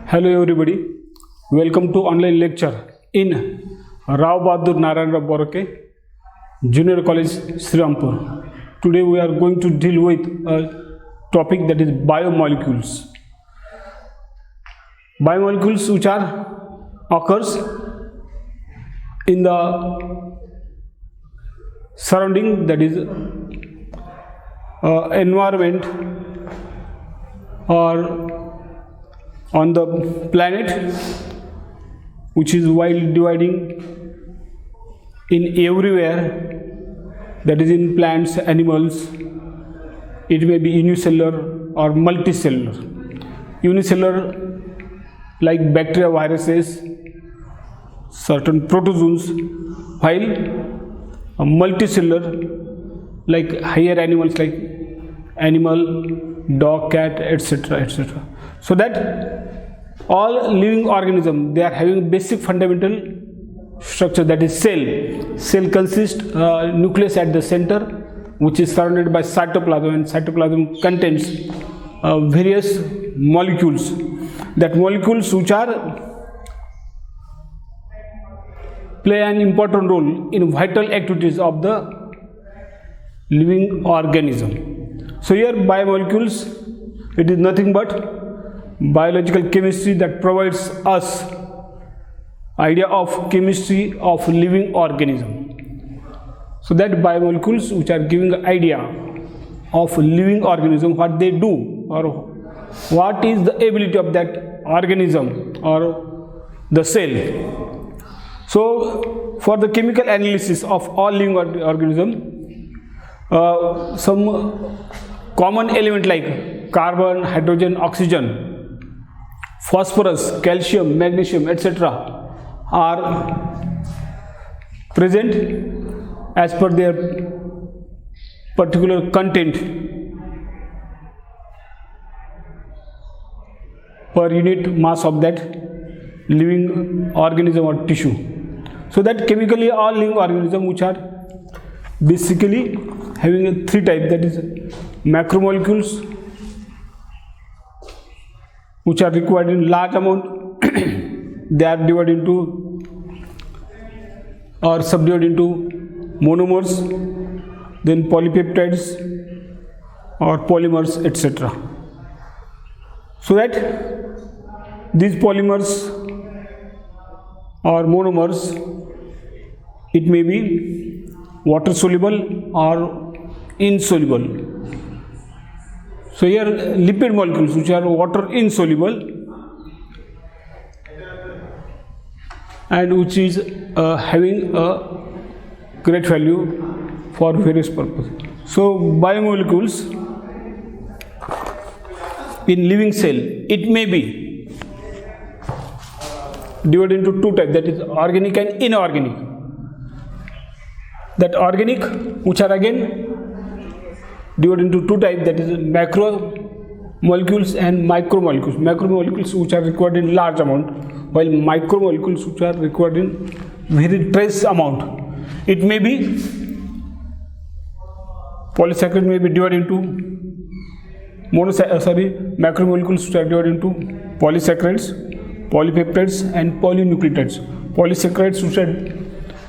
Hello everybody, welcome to online lecture in Rao Bahadur Narayan Rao Borake, Junior College, Srirampur. Today we are going to deal with a topic that is biomolecules. Biomolecules which occurs in the surrounding, that is environment or on the planet, which is wide dividing in everywhere, that is in plants, animals. It may be unicellular or multicellular. Unicellular like bacteria, viruses, certain protozoans, while multicellular like higher animals like animal, dog, cat, etc., etc. So that all living organisms, they are having basic fundamental structure, that is cell. Cell consists nucleus at the center, which is surrounded by cytoplasm, and cytoplasm contains various molecules. That molecules which play an important role in vital activities of the living organism. So here biomolecules, it is nothing but biological chemistry that provides us idea of chemistry of living organism. So that biomolecules which are giving idea of living organism, what they do or what is the ability of that organism or the cell. So for the chemical analysis of all living organism, some common element like carbon, hydrogen, oxygen, phosphorus, calcium, magnesium, etc. are present as per their particular content per unit mass of that living organism or tissue. So that chemically all living organisms which are basically having three types, that is macromolecules, which are required in large amount. They are divided into or subdivided into monomers, then polypeptides or polymers, etc. So that these polymers or monomers, it may be water soluble or insoluble. So here lipid molecules which are water insoluble and which is having a great value for various purposes. So biomolecules in living cell, it may be divided into two types, that is organic and inorganic. That organic which are again divided into two types, that is macromolecules and micromolecules. Macromolecules which are required in large amount, while micromolecules which are required in very trace amount. It may be polysaccharide may be divided into macromolecules which are divided into polysaccharides, polypeptides and polynucleotides. Polysaccharides which are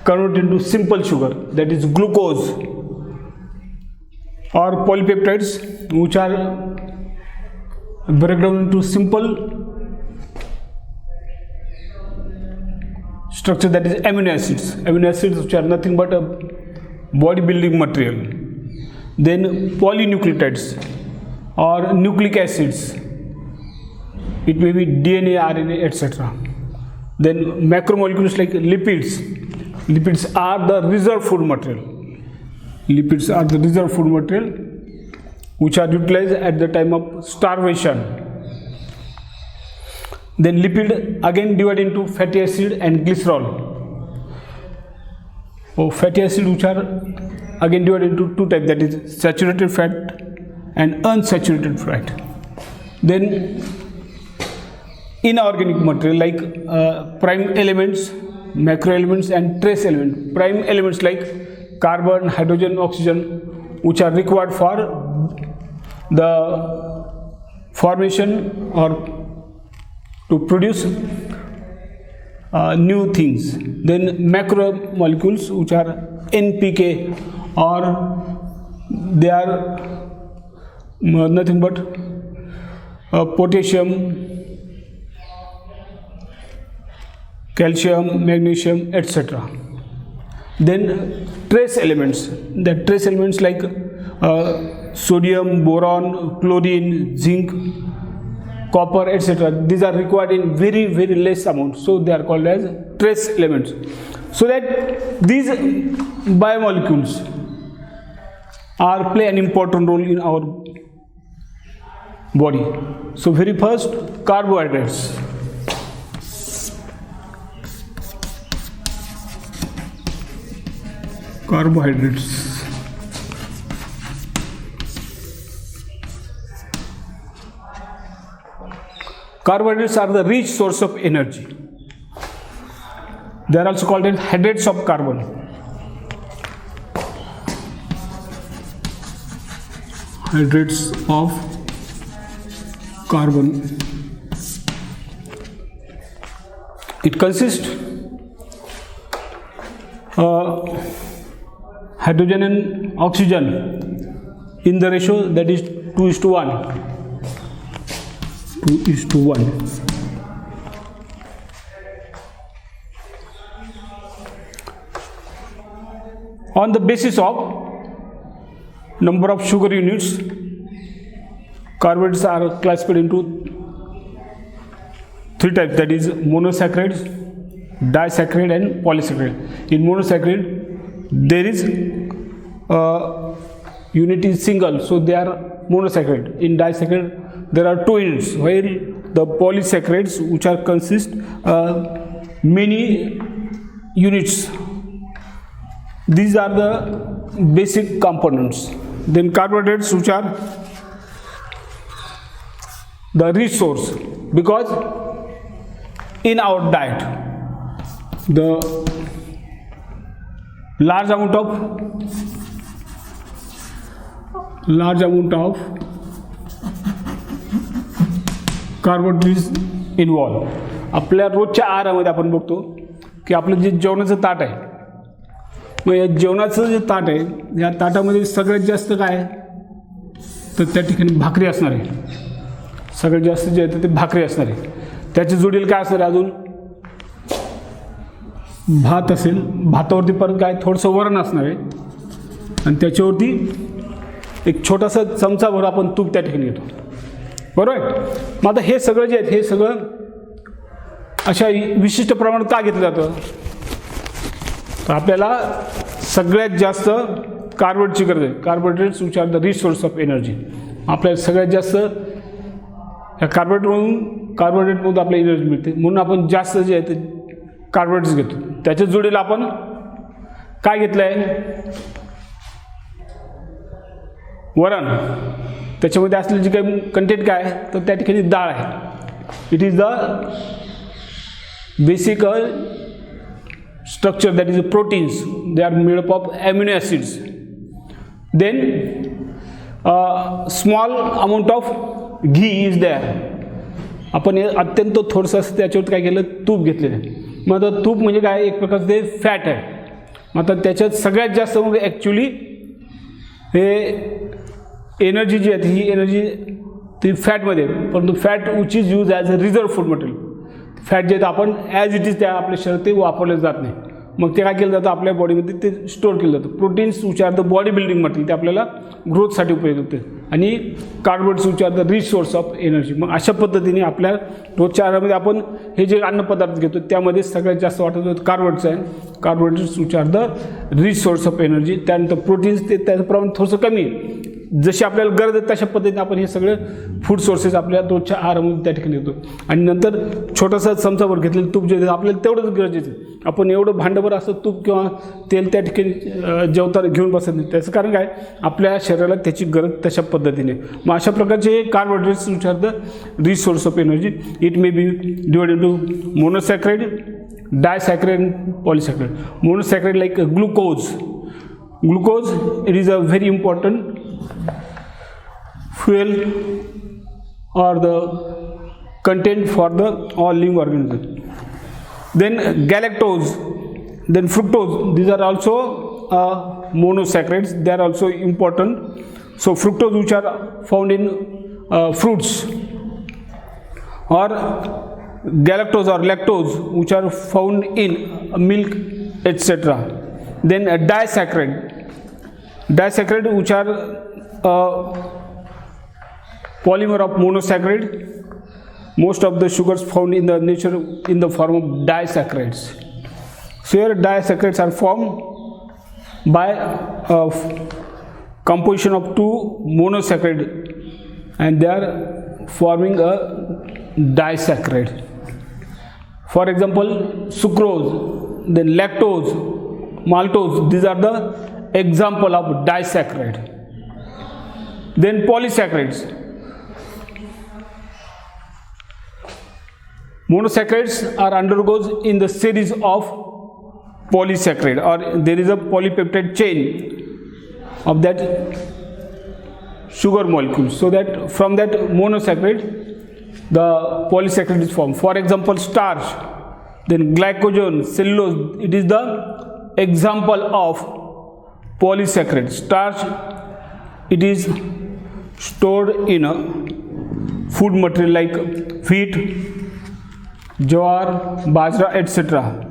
converted into simple sugar, that is glucose, or polypeptides which are break down into simple structure, that is amino acids. Amino acids which are nothing but a body building material. Then polynucleotides or nucleic acids, it may be DNA, RNA, etc. Then macromolecules like lipids. Lipids are the reserve food material. Lipids are the reserve food material which are utilized at the time of starvation. Then lipid again divided into fatty acid and glycerol. Fatty acid which are again divided into two types, that is saturated fat and unsaturated fat. Then inorganic material like prime elements, macro elements and trace elements. Prime elements like carbon, hydrogen, oxygen, which are required for the formation or to produce new things. Then macromolecules, which are NPK, or they are nothing but potassium, calcium, magnesium, etc. Then trace elements, the trace elements like sodium, boron, chlorine, zinc, copper, etc. These are required in very, very less amount, so they are called as trace elements. So that these biomolecules play an important role in our body. So very first, carbohydrates. Carbohydrates. Carbohydrates are the rich source of energy. They are also called as hydrates of carbon. Hydrates of carbon. It consists hydrogen and oxygen in the ratio that is 2:1. 2:1. On the basis of number of sugar units, carbohydrates are classified into three types, that is monosaccharides, disaccharide, and polysaccharide. In monosaccharide, there is unit is single, so they are monosaccharide. In disaccharide, there are two units, while the polysaccharides, which are consist many units. These are the basic components. Then carbohydrates, which are the rich source, because in our diet the large amount of carbohydrates involve. आपल्या रोजच्या आहारामध्ये आपण बघतो की आपलं जे जेवणाचं ताट आहे, मग या जेवणाचं जे ताट आहे, या ताटामध्ये सगळ्यात जास्त काय आहे, तर त्या ठिकाणी भाकरी असणार आहे. सगळ्यात जास्त जे आहे ते भाकरी असणार आहे. त्याच्या जोडीला काय असणार आहे, अजून भात असेल, भातावरती परत काय थोडंसं वरण असणार आहे, आणि त्याच्यावरती एक छोटासा चमचाभर आपण तूप त्या ठिकाणी घेतो, बरोबर आहे. मग आता हे सगळं जे आहे, हे सगळं अशा विशिष्ट प्रमाणात का घेतलं जातं, तर आपल्याला सगळ्यात जास्त कार्बोहायड्रेटची गरज आहे. Carbohydrates which are the rich source of energy. आपल्याला सगळ्यात जास्त या कार्बोहायड्रेटमधून आपल्याला एनर्जी मिळते, म्हणून आपण जास्त जे आहे ते कार्बोहायड्रेट्स घेतो. त्याच्या जोडीला आपण काय घेतलं आहे, वरण. त्याच्यामध्ये असलेली जी काही कंटेंट काय आहे, तर त्या ठिकाणी डाळ आहे. It is the basic structure, that is proteins. They are made up of amino acids. Then small amount of ghee is there. आपण अत्यंत थोडंसं त्याच्यावर काय केलं, तूप घेतलेलं आहे. मग आता तूप म्हणजे काय, एक प्रकारचं ते फॅट आहे. मग आता त्याच्यात सगळ्यात जास्त म्हणजे ॲक्च्युली हे एनर्जी जी आहे, ही एनर्जी ती फॅटमध्ये, परंतु fat which is use as a reserve food material. Fat जे आपण ॲज इट इज त्या आपल्या शरीरात ते वापरले जात नाही, मग ते काय केलं जातं, आपल्या बॉडीमध्ये ते स्टोअर केलं जातं. Proteins which are the body building material, ते आपल्याला ग्रोथसाठी उपयोग होते. आणि carbohydrates which are the rich source of energy. मग अशा पद्धतीने आपल्या रोजच्या आहारामध्ये आपण हे जे अन्नपदार्थ घेतो त्यामध्ये सगळ्यात जास्त वाटत होतं कार्बोहायड्रेट्स आहे. Carbohydrates which are the rich source of energy. त्यानंतर प्रोटीन्स, ते त्याचं प्रमाण थोडंसं कमी आहे. जशी आपल्याला गरज आहे तशा पद्धतीने आपण हे सगळे फूड सोर्सेस आपल्या रोजच्या आहारामध्ये त्या ठिकाणी घेतो. आणि नंतर छोटासा चमचाभर घेतलेलं तूप जे आपल्याला तेवढंच गरजेचं आहे. आपण एवढं भांडभर असं तूप किंवा तेल त्या ठिकाणी जेवताना घेऊन बसत नाही. त्याचं कारण काय, आपल्या शरीराला त्याची गरज तशा पद्धतीने. मग अशा प्रकारचे carbohydrates which are the rich source of energy. It may be divided into monosaccharide, disaccharide and polysaccharide. Monosaccharide like glucose. Glucose, it is a very important fuel or the content for the all living organisms. Then galactose, then fructose, these are also monosaccharides, they are also important. So fructose, which are found in fruits, or galactose or lactose, which are found in milk, etc. Then disaccharide, which are polymer of monosaccharide. Most of the sugars found in the nature in the form of disaccharides. So here disaccharides are formed by composition of two monosaccharide, and they are forming a disaccharide. For example, sucrose, then lactose, maltose, these are the example of disaccharide. Then polysaccharides. Monosaccharides are undergoes in the series of polysaccharide, or there is a polypeptide chain of that sugar molecule, so that from that monosaccharide the polysaccharide is formed. For example, starch, then glycogen, cellulose, it is the example of polysaccharide. Starch, it is stored in a food material like wheat, jowar, bajra, etc.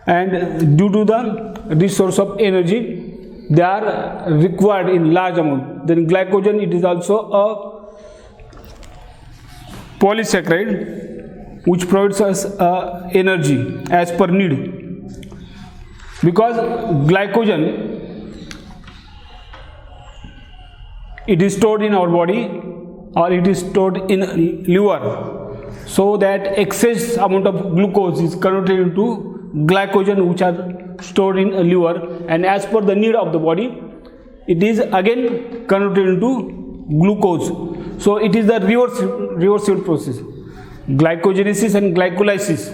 And due to the resource of energy, they are required in large amount. Then glycogen, it is also a polysaccharide which provides us energy as per need, because glycogen, it is stored in our body, or it is stored in liver, so that excess amount of glucose is converted into glycogen, which are stored in a liver, and as per the need of the body, it is again converted into glucose. So it is the reversible process, glycogenesis and glycolysis.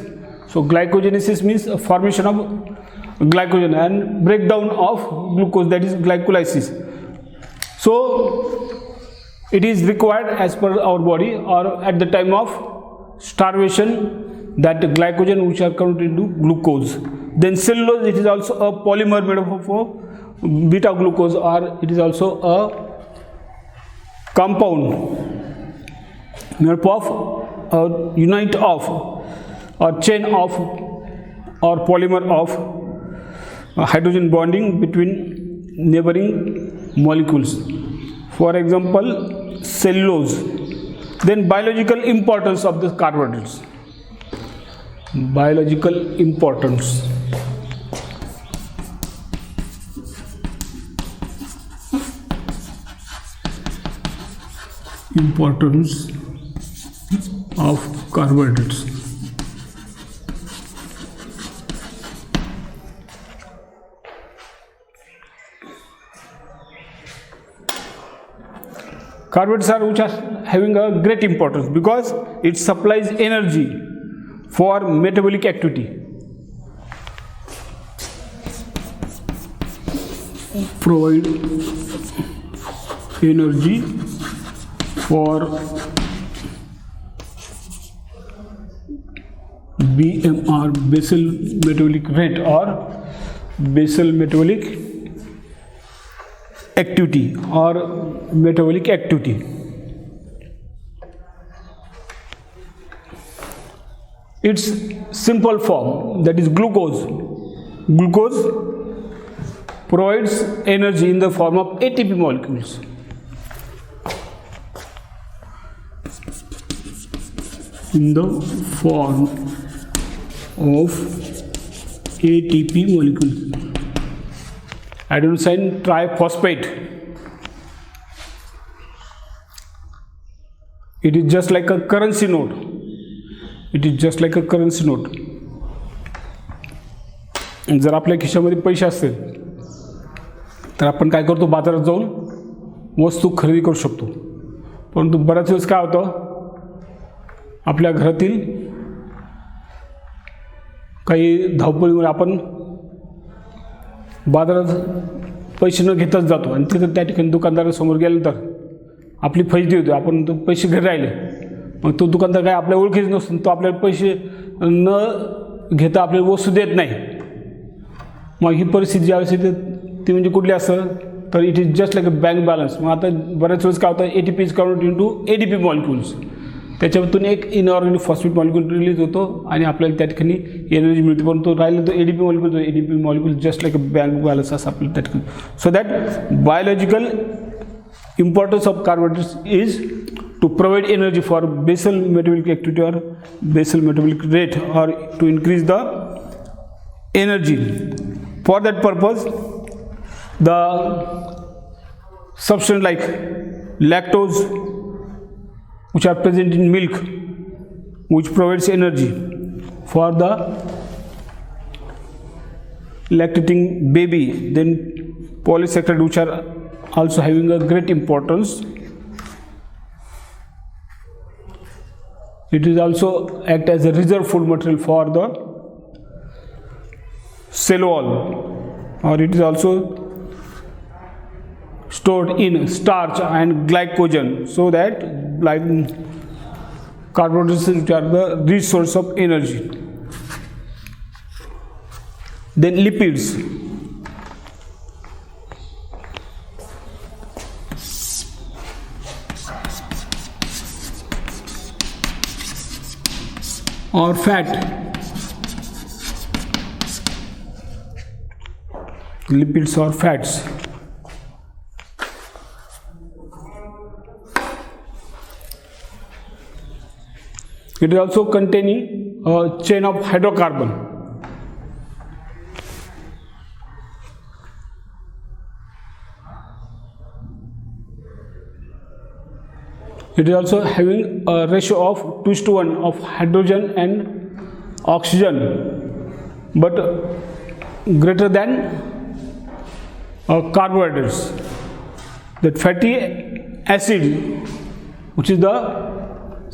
So glycogenesis means a formation of glycogen, and breakdown of glucose, that is glycolysis. So it is required as per our body, or at the time of starvation, that glycogen which are converted into glucose. Then cellulose, it is also a polymer made up of beta glucose, or it is also a compound made up of a unit of or chain of or polymer of hydrogen bonding between neighboring molecules. For example, cellulose. Then biological importance of the carbohydrates. Biological importance. Importance of carbohydrates. Carbohydrates are which are having a great importance because it supplies energy for metabolic activity. Provide energy for BMR, basal metabolic rate, or basal metabolic activity or metabolic activity. Its simple form, that is glucose. Glucose provides energy in the form of ATP molecules. In the form of ATP molecules. Adenosine triphosphate. It is just like a currency note. It is just like a currency note. जर आपल्या खिशामध्ये पैसे असतील तर आपण काय करतो, बाजारात जाऊन वस्तू खरेदी करू शकतो. परंतु बऱ्याच वेळेस काय होतं, आपल्या घरातील काही धावपळीमुळे आपण बाजारात पैसे न घेताच जातो आणि तिथं त्या ठिकाणी दुकानदारासमोर गेल्यानंतर आपली फजिती होते. आपण तो पैसे घरी राहिले मग तो दुकानदार काय आपल्या ओळखीच नसून तो आपल्याला पैसे न घेता आपल्याला वस्तू देत नाही. मग ही परिस्थिती ज्यावेळेस येते ती म्हणजे कुठली असं तर it is just like a bank balance. मग आता बऱ्याच वेळेस काय होतं ATP is converted into ADP molecules. त्याच्यातून एक इनऑर्गॅनिक फॉस्फेट मॉलिक्यूल रिलीज होतो आणि आपल्याला त्या ठिकाणी एनर्जी मिळते. परंतु राहिलं तर ADP molecule just like a bank balance असं आपल्याला त्या ठिकाणी. So that biological importance of carbohydrates is to provide energy for basal metabolic activity or basal metabolic rate or to increase the energy. For that purpose the substance like lactose which are present in milk which provides energy for the lactating baby, then polysaccharide which are also having a great importance. It is also act as a reserve food material for the cell wall, or it is also stored in starch and glycogen, so that like carbohydrates which are the rich source of energy. Then lipids. Or fat. Lipids or fats. It is also containing a chain of hydrocarbon. It is also having a ratio of 2:1 of hydrogen and oxygen, but greater than carbohydrates. That fatty acid, which is the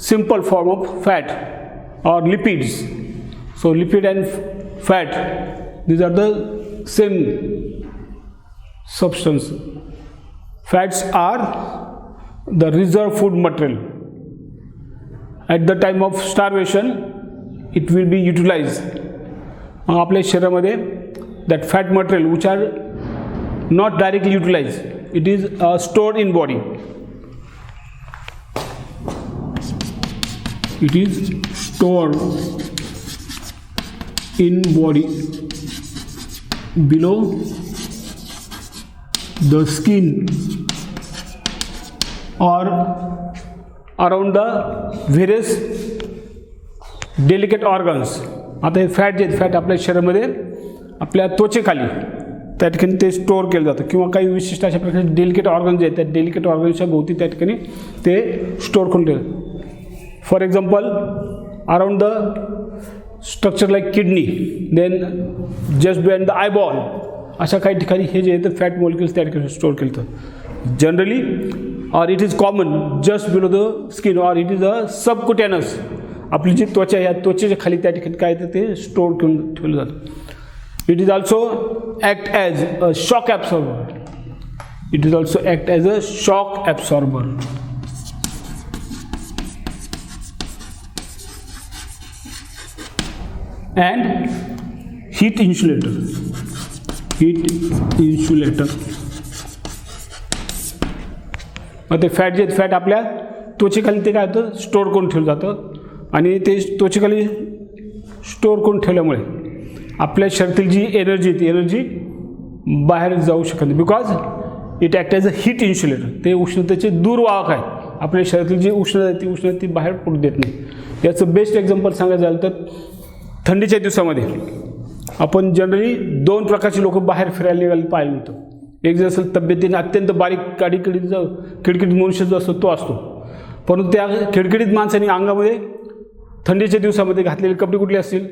simple form of fat, or lipids. So lipid and fat, these are the same substance. Fats are the reserve food material. At the time of starvation it will be utilized. आपल्या शरीरामध्ये that fat material which are not directly utilized, it is stored in body. It is stored in body below the skin or around the various delicate organs. आता हे fat जे fat आपल्या शरीरामध्ये आपल्या त्वचेखाली त्या ठिकाणी ते store केलं जातं किंवा काही विशिष्ट अशा प्रकारचे डेलिकेट ऑर्गन जे आहेत त्या डेलिकेट ऑर्गन्सच्या भोवती त्या ठिकाणी ते स्टोअर करून ठेवतात. For example around the structure like kidney, then just behind the eyeball, अशा काही ठिकाणी हे जे आहेत फॅट मॉलिक्युल्स त्या ठिकाणी स्टोअर केलं जातं. Generally or it is common just below the skin or it is a subcutaneous. आपली जी त्वचा आहे या त्वचेच्या खाली त्या ठिकाणी काय ते स्टोअर करून ठेवलं जातं. It is also act as a shock absorber. It is also act as a shock absorber. And heat insulator. Heat insulator. मग ते फॅट जे फॅट आपल्या त्वचेखाली ते काय होतं स्टोअर करून ठेवलं जातं आणि ते त्वचेखाली स्टोअर करून ठेवल्यामुळे आपल्या शरीरातील जी एनर्जी ती एनर्जी बाहेर जाऊ शकत नाही. Because it act as a heat insulator. ते उष्णतेचे दूरवाहक आहे. आपल्या शरीरातील जी उष्णता आहे ती उष्णता ती बाहेर पडू देत नाही. याचं बेस्ट एक्झाम्पल सांगायचं झालं तर थंडीच्या दिवसामध्ये आपण जनरली 2 प्रकारची लोक बाहेर फिरायला निघायला पाहिलं होतं. एक जर असेल तब्येतीने अत्यंत बारीक खिडखिडीत मनुष्य जो असतो तो असतो, परंतु त्या खिडखिडीत माणसाने अंगामध्ये थंडीच्या दिवसामध्ये घातलेले कपडे कुठले असतील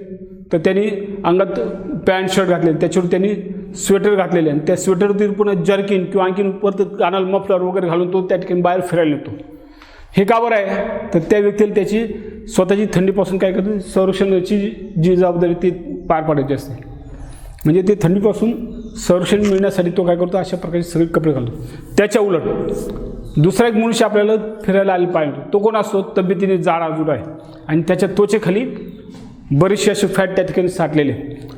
तर त्यांनी अंगात पॅन्ट शर्ट घातलेले, त्याच्यावर त्यांनी स्वेटर घातलेले आणि त्या स्वेटरवरती पुन्हा जर्किन किंवा आणखीन परत कानाला मफलर वगैरे घालून तो त्या ठिकाणी बाहेर फिरायला येतो. हे का बरं आहे तर त्या व्यक्तीला त्याची स्वतःची थंडीपासून काय करते संरक्षणाची जी जबाबदारी ती पार पाडायची असते. म्हणजे ते थंडीपासून संरक्षण मिळण्यासाठी तो काय करतो अशा प्रकारचे सगळे कपडे घालतो. त्याच्या उलट दुसरा एक मनुष्य आपल्याला फिरायला आले पाहिजे, तो कोण असतो? तब्येतीने जाड आहे आणि त्याच्या त्वचेखाली बरेचसे असे फॅट त्या ठिकाणी साठलेले.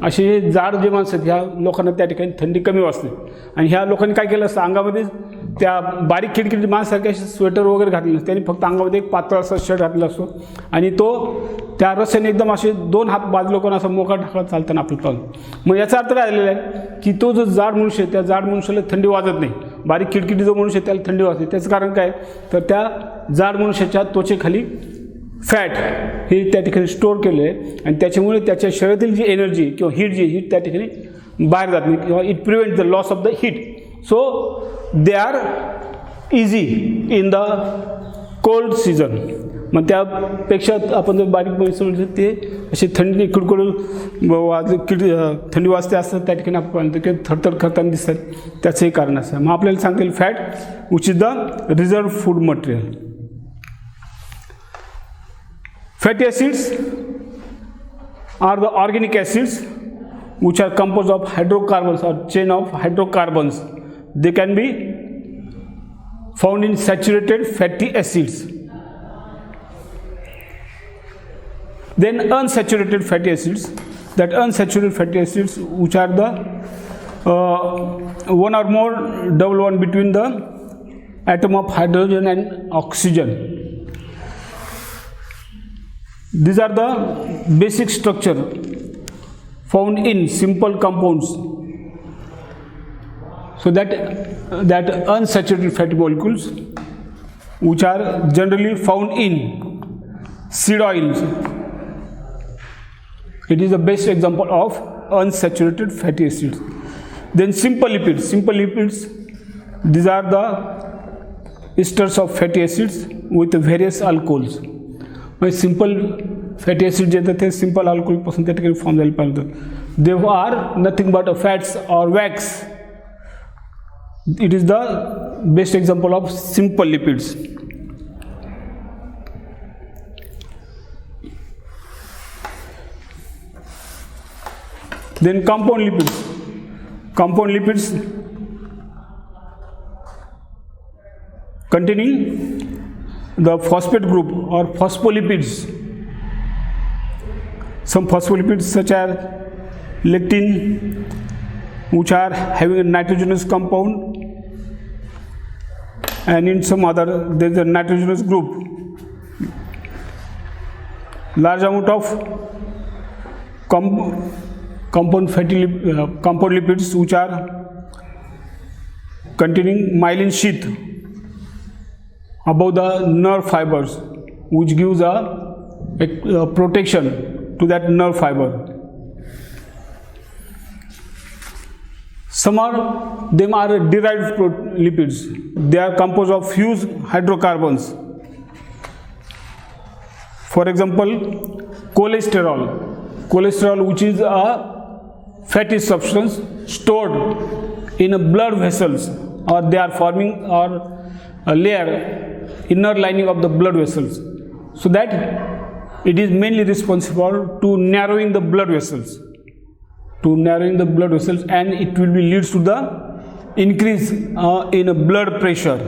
असे हे जाड जे माणसं आहेत ह्या लोकांना त्या ठिकाणी थंडी कमी वाजते. आणि ह्या लोकांनी काय केलं असतं, अंगामध्ये त्या बारीक खिडखिडी माणसारखे असे स्वेटर वगैरे घातलेले नसते, त्यांनी फक्त अंगामध्ये एक पातळ असा शर्ट घातलेला असतो आणि तो त्या रस्त्याने एकदम असे 2 हात बाजूला कोण असा मोकळा ढाकळत चालताना आपलं पाहून. मग याचा अर्थ काय झालेला आहे की तो जो जाड मनुष्य आहे त्या जाड मनुष्याला थंडी वाजत नाही. बारीक खिडखिडी जो मनुष्य आहे त्याला थंडी वाजते. त्याचं कारण काय? तर त्या जाड मनुष्याच्या त्वचेखाली फॅट हे त्या ठिकाणी स्टोअर केले आहे आणि त्याच्यामुळे त्याच्या शरीरातील जी एनर्जी किंवा हीट त्या ठिकाणी बाहेर जात नाही किंवा it prevent the loss of the heat. So they are easy in the cold season. मग त्यापेक्षा आपण जर बारीक समजलं ते असे थंडी कुडकुड थंडी वाजते असतात त्या ठिकाणी आपण थरथर करताना दिसतात. त्याचंही कारण असं. मग आपल्याला सांगता येईल fat which is the reserve food material. Fatty acids are the organic acids which are composed of hydrocarbons or chain of hydrocarbons. They can be found in saturated fatty acids. Then unsaturated fatty acids. That unsaturated fatty acids which are the one or more double bond between the atom of hydrogen and oxygen. These are the basic structure found in simple compounds. So that unsaturated fatty molecules which are generally found in seed oils. It is the best example of unsaturated fatty acids. Then simple lipids. Simple lipids, these are the esters of fatty acids with various alcohols. म्हणजे simple fatty acid जे ते simple अल्कोहोलपासून त्या ठिकाणी form झाले पाहिजे. They are nothing but fats or wax. It is the best example of simple lipids. Then compound lipids. Compound lipids containing the phosphate group or phospholipids. Some phospholipids such as lectin, which are having a nitrogenous compound, and in some other there is a nitrogenous group. Large amount of compound lipids which are containing myelin sheath above the nerve fibers, which gives a protection to that nerve fiber. Some are derived lipids. They are composed of fused hydrocarbons. For example, cholesterol, which is a fatty substance stored in blood vessels, or they are forming or a layer, inner lining of the blood vessels, so that it is mainly responsible to narrowing the blood vessels, and it will be leads to the increase in blood pressure.